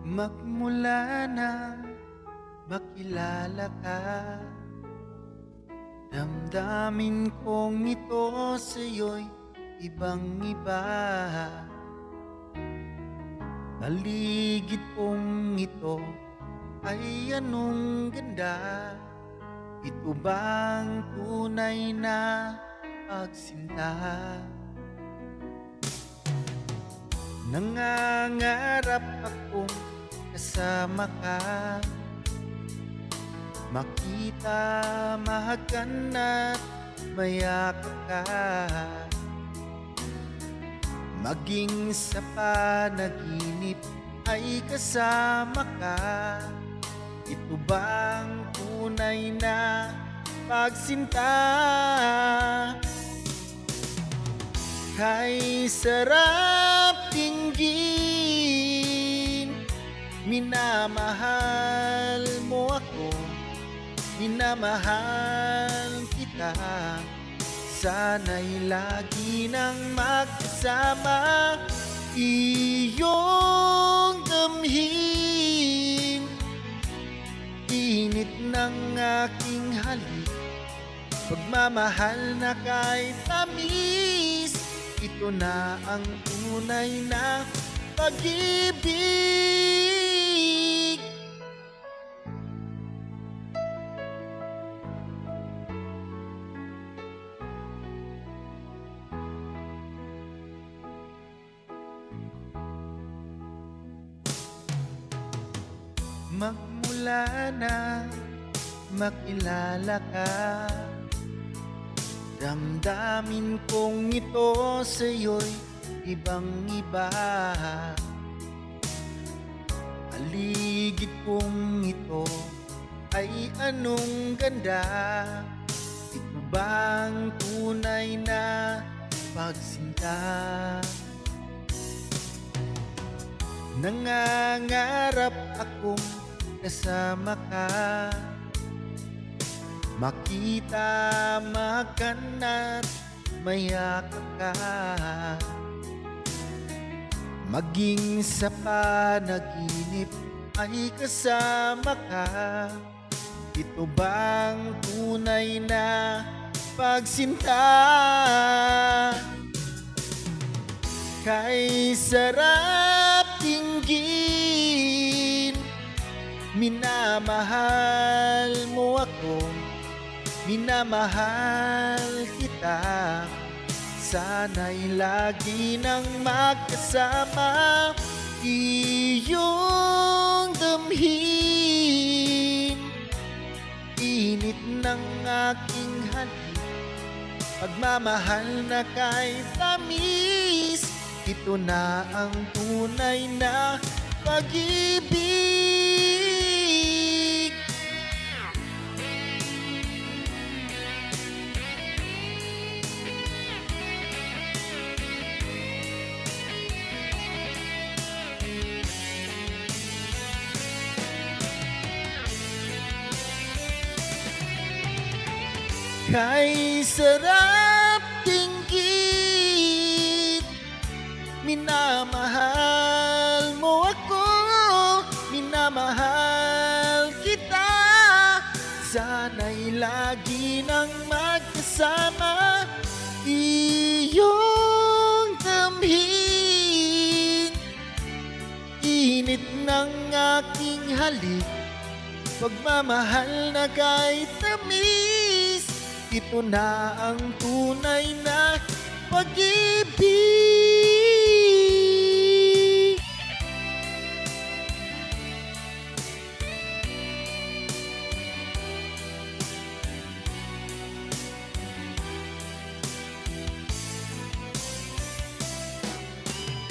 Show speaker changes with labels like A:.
A: Magmula nang makilala ka, damdamin kong ito sa'yo'y ibang-iba. Paligid kong ito ay anong ganda. Ito bang tunay na pagsinta? Nangangarap akong kasama ka, makita, mahagan at mayakap ka. Maging sa panaginip ay kasama ka. Ito bang tunay na pagsinta? Kay sarap tingin, minamahal mo ako, minamahal kita. Sana'y lagi nang magkasama, iyong damhin. Init ng aking halik, pagmamahal na kay tamis. Ito na ang tunay na pag-ibig. Magmula na makilala ka, damdamin kong ito sa'yo'y ibang-iba. Paligid kong ito ay anong ganda. Ito bang tunay na pagsinta? Nangangarap akong kasama ka, makita, makan at mayakap ka. Maging sa panaginip ay kasama ka. Ito bang tunay na pagsinta? Kay sarap tingin, minamahal mo ako, minamahal kita. Sana'y lagi nang magkasama, iyong damhin. Init ng aking halik, pagmamahal na kay tamis. Ito na ang tunay na pag-ibig. Kay sarap tingin, minamahal mo ako, minamahal kita. Sana'y lagi nang magkasama, iyong damhin. Init ng aking halik, pagmamahal na kay tamis. Ito na ang tunay na pag-ibig.